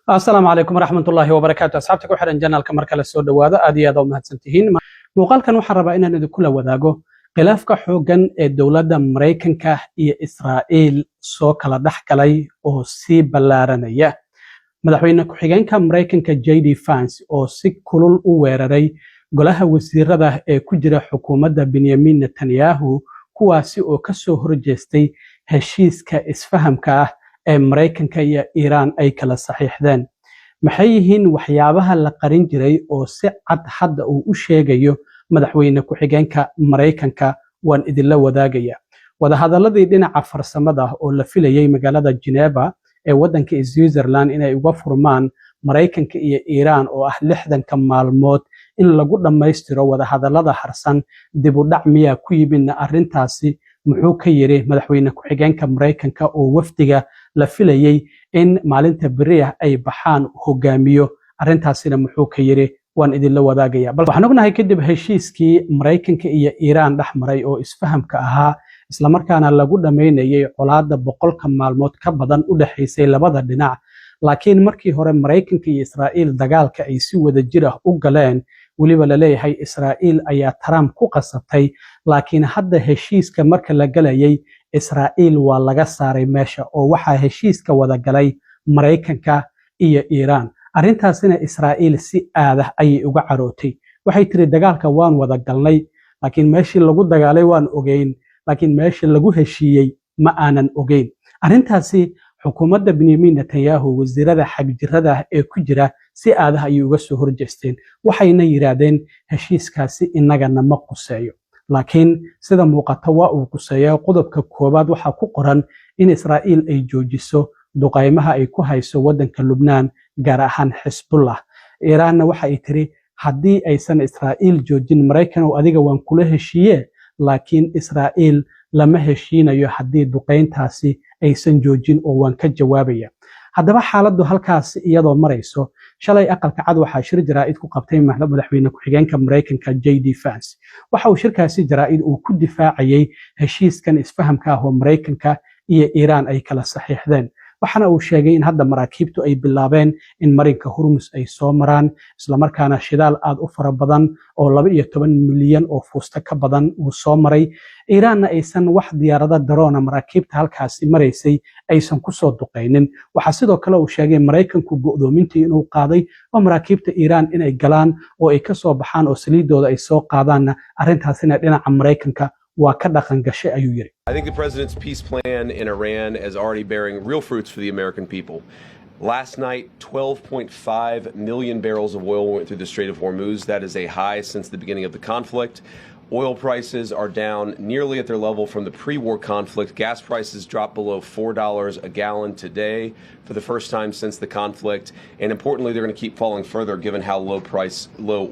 السلام عليكم ورحمة الله وبركاته. أصحابتك وحرن جنال كمركل السود وهذا أدي هذا ومهد سنتهين موقال كانوا حربا إن ندخل وذاقه خلافك حوجن الدولة أمريكا كهي إسرائيل سوق لدحك لي أو سي بلارنية مدحوين كحجان كأمريكا كجي دي فانس أو سي كلول ويرري قلها وزير ذا كجرا حكومة بنيامين نتنياهو كواسي أو كسو هرجستي هشيس كإسفهم أمريكا iyo إيران ay kala saxiixdeen maxay yihiin waxyaabaha la qarin jiray oo si cad hadda uu u sheegayo madaxweyne ku xigeenka Mareykanka waan idinla wadaagaya wadahadaladii dhinaca farsamada oo la filayay magaalada Geneva ee wadanka Switzerland inay uga furmaan Mareykanka iyo Iiraan oo ah 60 maalmood in lagu dhameystiro wadahadalada harsan dib u dhac miyaa ku yimid arrintaasi muxuu ka yiri madaxweyne ku xigeenka Mareykanka oo wafdiga la filayay in maalinta bariya ay baxaan hogaamiyo arrintaasina muxuu ka yiri waan idinla wadaagaya bal waxaan ognahay kadib heshiiskii Mareykanka iyo Iiraan dhaxmaray oo isfahamka ahaa isla markaana lagu dhameynayay colaadda 100 maalmood ka badan u dhaxaysay labada dhinac laakiin markii hore Mareykanka iyo Israa'iil dagaalka ay si wada jir ah u galeen waliba la leeyahay Israa'iil ayaa Trump ku qasabtay laakiin hadda heshiiska marka la galayay Israa'iil waa laga saaray meesha oo waxa heshiiska wada galay Mareykanka iyo Iiraan arrintaasina Israa'iil si aad ay uga carootay waxay tiri dagaalka waan wada galnay laakiin meeshii lagu dagaalay waan ogeyn laakiin meeshii lagu heshiiyay ma aanan ogeyn arrintaasi xukuumadda Benjamin Netanyahu wasiirada xagjirada ee ku jira si aad ay uga soo horjeesteen waxayna yiraahdeen heshiiskaasi inagana ma quseeyo laakiin sida muuqata waa uu quseeyo qodobka koobaad waxa ku qoran in Israa'iil ay joojiso duqaymaha ay ku hayso wadanka Lubnaan gaar ahaan Hezbollah Iiraanna waxa ay tiri haddii aysan Israa'iil joojin Mareykan oo adiga waan kula heshiiyay laakiin Israa'iil lama heshiinayo haddii duqayntaasi aysan joojin oo waan ka jawaabaya haddaba xaaladdu halkaas iyadoo marayso shalay aqalka cad waxa shir jaraa'id ku qabtay madaxweyne ku xigeenka Mareykanka JD Vance waxa uu shirkaasi jaraa'id uu ku difaacayay heshiiskan isfahamka ah oo Mareykanka iyo Iiraan ay kala saxiixdeen waxana uu sheegay in hadda maraakiibtu ay bilaabeen in marinka Hormuz ay soo maraan isla markaana shidaal aad u fara badan oo 12 milyan oo fuusta ka badan uu soo maray Iiraanna aysan wax diyaarada daroona maraakiibta halkaasi maraysay aysan ku soo duqeynin waxa sidoo kale uu sheegay Mareykanku go'doomintii inuu qaaday oo maraakiibta Iiraan inay galaan oo ay ka soo baxaan oo saliidooda ay soo qaadaan arrintaasina dhinaca Mareykanka I think the president's peace plan in Iran is already bearing real fruits for the American people. Last night, 12.5 million barrels of oil went through the Strait of Hormuz. That is a high since the beginning of the conflict. Oil prices are down nearly at their level from the pre-war conflict. Gas prices dropped below $4 a gallon today for the first time since the conflict. And importantly, they're going to keep falling further given how low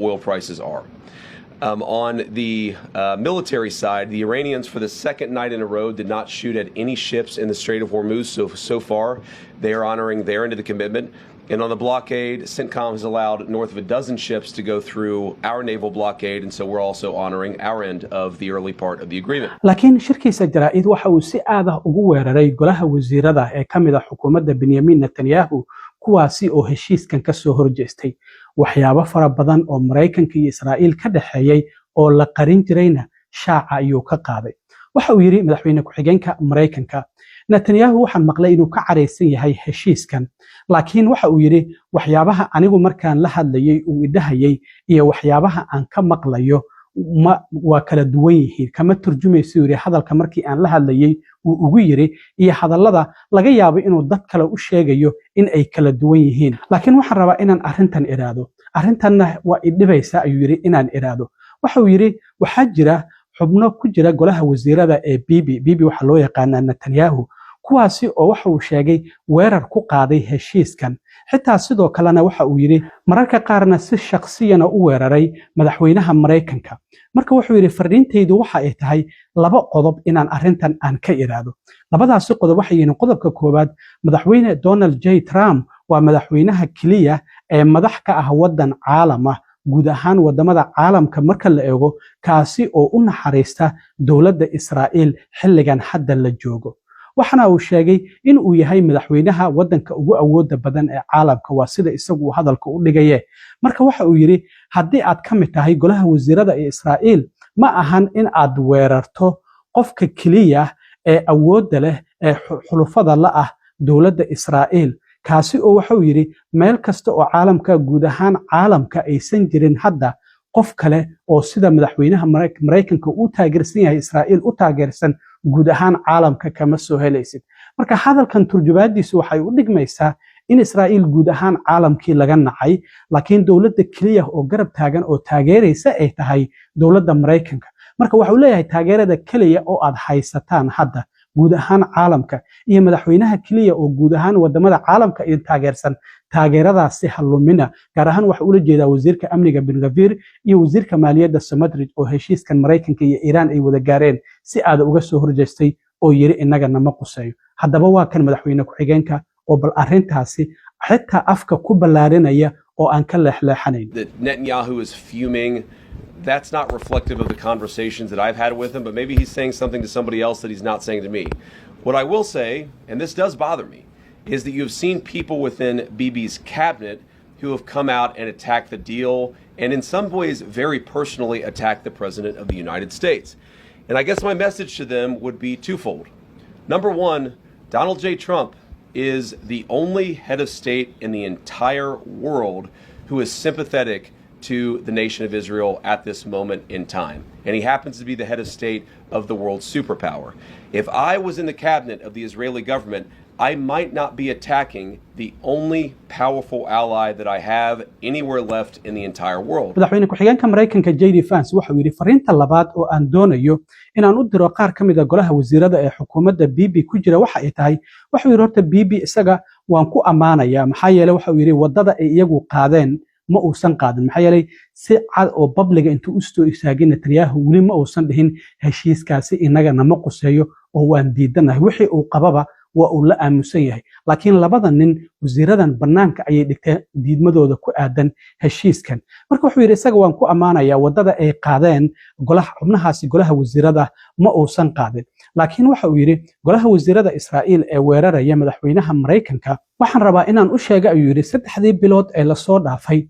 oil prices are. On the military side, the Iranians for the second night in a row did not shoot at any ships in the Strait of Hormuz. So far, they are honoring their end of the commitment. And on the blockade, CENTCOM has allowed north of a dozen ships to go through our naval blockade. And so we're also honoring our end of the early part of the agreement. لكن shirkiisa jaraa'id waxa uu si aad ah ugu weeraray golaha wasiirada ee kamid ah xukuumadda Benjamin Netanyahu kuwaasi oo heshiiskan ka soo horjeestay waxyaabo fara badan oo Mareykanka iyo Israa'iil ka dhaxeeyay oo la qarin jirayna shaaca ayuu ka qaaday waxa uu yiri madaxweyne ku xigeenka Mareykanka Netanyahu waxaan maqlay inuu ka careysan yahay heshiiskan laakiin waxa uu yiri waxyaabaha anigu markaan la hadlayay uu idahayay iyo waxyaabaha aan ka maqlayo waa kala duwan yihiin kama turjumayso yiri hadalka markii aan la hadlayay uu ugu yiri iyo hadallada laga yaabo inuu dad kale u sheegayo in ay kala duwan yihiin laakiin waxaan rabaa inaan arrintan iraado arrintanna waa idhibaysa ayuu yiri inaan iraado waxa uu yiri waxa jira xubno ku jira golaha wasiirada ee bibi waxa loo yaqaan Netanyahu kuwaasi oo waxa uu sheegay weerar ku qaaday heshiiskan xitaa sidoo kalena waxa uu yiri mararka qaarna si shakhsiyan u weeraray madaxweynaha Mareykanka marka wuxuu yiri fariintaydu waxa ay tahay laba qodob inaan arrintan aan ka iraado labadaas qodob waxa yihiin qodobka koobaad madaxweyne Donald J Trump waa madaxweynaha kaliya ee madax ka ah wadan caalam ah guud ahaan wadamada caalamka marka la eego kaasi oo u naxariista dawladda Israa'iil xilligan hadda la joogo waxana uu sheegay in uu yahay madaxweynaha wadanka ugu awooda badan ee caalamka waa sida isagu hadalka u dhigaye marka waxa uu yiri haddii aad ka mid tahay golaha wasiirada ee Israa'iil ma ahan in aad weerarto qofka kaliya ee awoodda leh ee xulufada la ah dowladda Israa'iil kaasi oo waxa uu yiri meel kasta oo caalamka guud ahaan caalamka aysan jirin hadda qof kale oo sida madaxweynaha Mareykanka uu taageersan yahay Israa'iil u taageersan guud ahaan caalamka kama soo helaysid marka hadalkan turjubaadiisu waxay u dhigmaysaa in Israa'iil guud ahaan caalamkii laga nacay laakiin dowladda kaliya oo garab taagan oo taageeraysa ay tahay dowladda Mareykanka marka waxa uu leeyahay taageerada kaliya oo aad haysataan hadda guud ahaan caalamka iyo madaxweynaha kaliya oo guud ahaan wadamada caalamka ay taageersan taageeradaasi halumina gaar ahaan waxa uu la jeedaa wasiirka amniga Ben Gvir iyo wasiirka maaliyadda Smotrich oo heshiiskan Mareykanka iyo Iran ay wada gaareen si aad uga soo horjeestay oo yiri inaga nama quseeyo haddaba waa kan madaxweyne ku xigeenka oo bal arintaasi xitaa afka ku balaarinaya oo aan ka leexleexanayn Netanyahu is fuming. That's not reflective of the conversations that I've had with him, but maybe he's saying something to somebody else that he's not saying to me. What I will say, and this does bother me, is that you've seen people within Bibi's cabinet who have come out and attacked the deal and in some ways very personally attacked the President of the United States. And I guess my message to them would be twofold. Number one, Donald J. Trump is the only head of state in the entire world who is sympathetic to the nation of Israel at this moment in time. And he happens to be the head of state of the world's superpower. If I was in the cabinet of the Israeli government, I might not be attacking the only powerful ally that I have anywhere left in the entire world. madaxweyne ku xigeenka Mareykanka JD Vance waxa uu yiri fariinta labaad oo aan doonayo inaan u diro qaar kamid ah golaha wasiirada ee xukuumadda Bibi ku jira waxa ay tahay waxa uu yiri horta Bibi isaga waan ku amaanaya maxaa yeelay waxa uu yiri wadada ay iyagu qaadeen ma uusan qaadin maxaa yeelay si cad oo public intuu u istaagin Netanyahu wali ma uusan dhihin heshiiskaasi inaga nama quseeyo oo waan diidanahay wixii uu qababa waa uu la aamusan yahay laakiin labada nin wasiiradan banaanka ayay dhigteen diidmadooda ku aadan heshiiskan marka wuxuu yiri isaga waan ku amaanaya wadada ay qaadeen golaha xubnahaasi golaha wasiirada ma uusan qaadin laakiin waxa uu yiri golaha wasiirada Israa'iil ee weeraraya madaxweynaha Mareykanka waxaan rabaa inaan u sheego ayuu yiri 3 bilood ee la soo dhaafay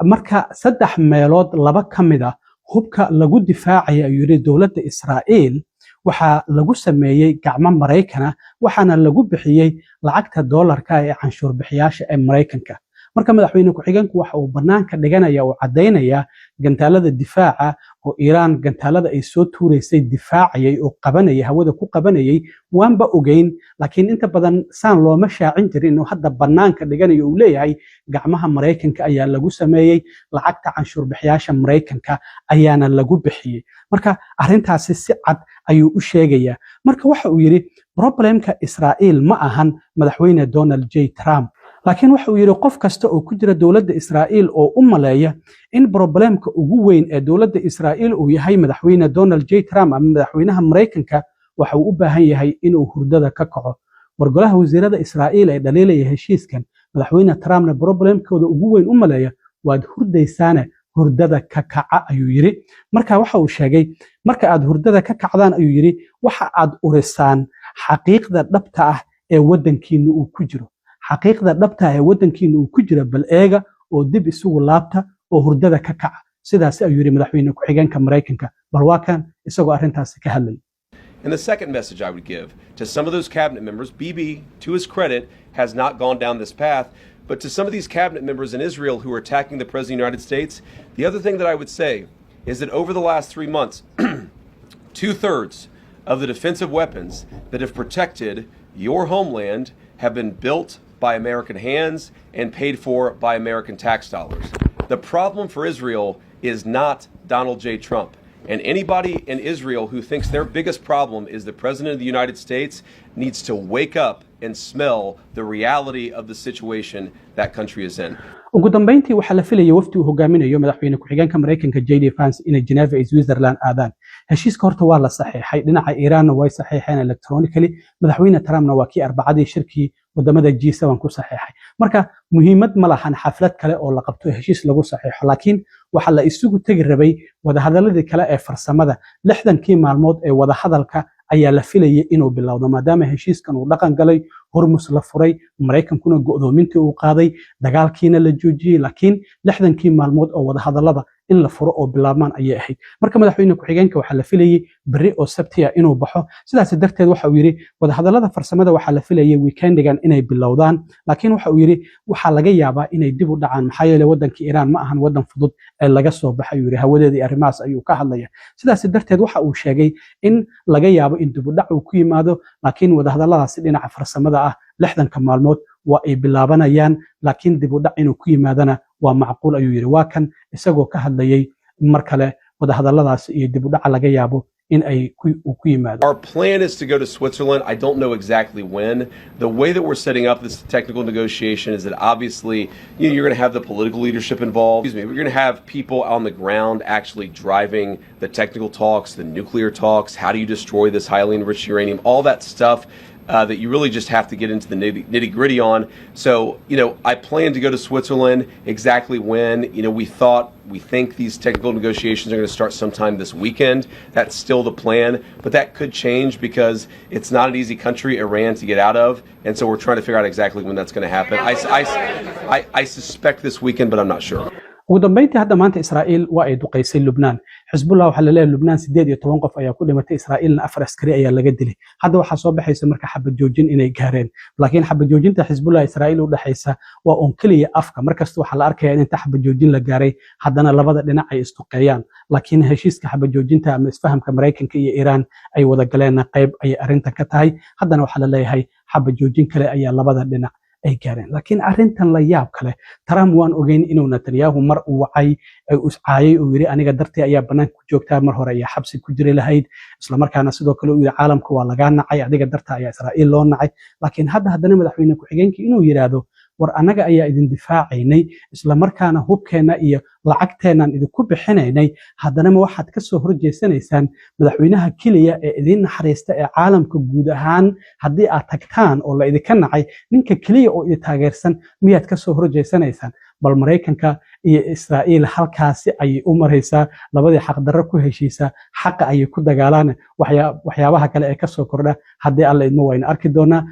marka 3 meelood laba kamid ah hubka lagu difaacay ayuu yiri dowladda Israa'iil waxa lagu sameeyay gacmo Mareykana waxaana lagu bixiyay lacagta dollarka ee canshuur bixiyaasha ee Mareykanka marka madaxweyne ku xigeenku waxa uu banaanka dhiganaya oo cadeynaya gantaalada difaaca oo Iran gantaalada ay soo tuureysay difaacayay oo qabanaya hawada ku qabanayay waanba ogeyn laakiin inta badan saan looma shaacin jirin oo hadda banaanka dhiganayo uu leeyahay gacmaha Mareykanka ayaa lagu sameeyay lacagta canshuur bixiyaasha Mareykanka ayaana lagu bixiyay marka arintaasi si cad ayuu u sheegaya marka waxa uu yiri problemka Israa'iil ma ahan madaxweyne Donald J. Trump laakiin waxa uu yiri qof kasta oo ku jira dowladda Israa'iil oo u maleeya in problemka ugu weyn ee dowladda Israa'iil uu yahay madaxweyne Donald J. Trump ama madaxweynaha Mareykanka waxa uu u baahan yahay inuu hurdada ka kaco wargolaha wasiirada Israa'iil ee dhaleelaya heshiiskan madaxweyne Trumpna problemkooda ugu weyn u maleeya waad hurdaysaane hurdada ka kaca ayuu yiri marka waxa uu sheegay marka aad hurdada ka kacdaan ayuu yiri waxa aad urisaan xaqiiqda dhabta ah ee wadankiina uu ku jiro xaqiiqda dhabta ah ee wadankiina uu ku jiro bal eega oo dib isugu laabta oo hurdada ka kaca sidaas ayuu yiri madaxweyne ku xigeenka Mareykanka bal waa kan isagoo arintaasi ka hadlay. And the second message I would give to some of those cabinet members, Bibi, to his credit, has not gone down this path, but to some of these cabinet members in Israel who are attacking the President of the United States, the other thing that I would say is that over the last 3 months, 2/3 of the defensive weapons that have protected your homeland have been built by American hands and paid for by American tax dollars. The problem for Israel is not Donald J. Trump. And anybody in Israel who thinks their biggest problem is the President of the United States needs to wake up and smell the reality of the situation that country is in. ugu dambeyntii waxa la filayay wafdi uu hogaaminayo madaxweyne ku xigeenka Mareykanka JD Vance in Geneva iyo Switzerland aadaan heshiiska horta waa la saxiixay dhinaca Iran way saxiixeen electronically madaxweyne Trumpna waa kii arbacadii shirkii wadamada G7 ku saxiixay marka muhiimad ma lahan xaflad kale oo la qabto heshiis lagu saxiixo laakiin waxa la isugu tagi rabay wada hadaladii kale ee farsamada 60kii maalmood ee wada hadalka ayaa la filayay inuu bilowdo maadaama heshiiskan uu dhaqan galay hormus la furay maraykankuna go'doomintii uu qaaday dagaalkiina la joojiyey laakiin 60kii maalmood oo wada hadallada in la furo oo bilaabmaan ayay ahayd marka madaxweyne ku-xigeenka waxaa la filayay berri oo sabti ah inuu baxo sidaas darteed waxa uu yiri wada hadallada farsamada waxaa la filayay weekendigan inay bilowdaan laakiin waxa uu yiri waxaa laga yaabaa inay dib u dhacaan maxaa yeelay waddanka Iiraan ma ahan waddan fudud ee laga soo baxay yiri hawadeedii arrimahaas ayuu ka hadlaya sidaas darteed waxa uu sheegay in laga yaabo in dib u dhac uu ku yimaado laakiin wada hadalladaasi dhinaca farsamada ah 60ka maalmood waa ay bilaabanayaan laakiin dib u dhac inuu ku yimaadana waa macquul ayuu yiri waa kan isagoo ka hadlayay mar kale wada hadalladaas iyo dib u dhac laga yaabo in ay ku yimaado. Our plan is to go to Switzerland. I don't know exactly when. The way that we're setting up this technical negotiation is that obviously you're going to have the political leadership involved. Excuse me. We're going to have people on the ground actually driving the technical talks, the nuclear talks. How do you destroy this highly enriched uranium? All that stuff. That you really just have to get into the nitty gritty on. So, I plan to go to Switzerland. Exactly when, we think these technical negotiations are going to start sometime this weekend. That's still the plan, but that could change because it's not an easy country, Iran, to get out of. And so we're trying to figure out exactly when that's going to happen. I suspect this weekend, but I'm not sure. ugu dambeyntii hadda maanta Israa'iil waa ay duqeysay Lubnaan Xisbullah waxa la leeyahay Lubnaan 18 qof ayaa ku dhimatay Israa'iilna 4 askari ayaa laga dilay hadda waxa soo baxaysa marka xabad joojin inay gaareen laakiin xabad joojinta Xisbullah Israa'iil u dhaxaysa waa on kaliya afka markasta waxa la arkayaa in inta xabad joojin la gaaray haddana labada dhinac ay isduqeeyaan laakiin heshiiska xabad joojinta ama isfahamka Mareykanka iyo Iiraan ay wada galeen qayb ay arinta ka tahay haddana waxa la leeyahay xabad joojin kale ayaa labada dhinac ay gaareen laakiin arintan la yaab kale Trump waan ogeyn inuu Netanyahu mar uu wacay uu iscaayay uu yiri aniga dartii ayaa banaanka ku joogtaa mar hore ayaa xabsi ku jiray lahayd isla markaana sidoo kale uu yiri caalamka waa laga nacay adiga dartaa ayaa Israa'iil loo nacay laakiin haddana madaxweyne ku-xigeenka inuu yiraahdo war anaga ayaa idin difaacaynay isla markaana hubkeena iyo lacagteenan idinku bixinaynay haddana ma waxaad ka soo horjeesanaysaan madaxweynaha kaliya ee idin naxariista ee caalamka guud ahaan haddii aad tagtaan oo la idinka nacay ninka kaliya oo idin taageersan miyaad ka soo horjeesanaysaan bal Mareykanka iyo Israa'iil halkaasi ay u maraysaa labadii xaq darro ku heshiisa xaq ay ku dagaalaan waxyaabaha kale ee ka soo kordha haddii alla idmo wayna arki doonaa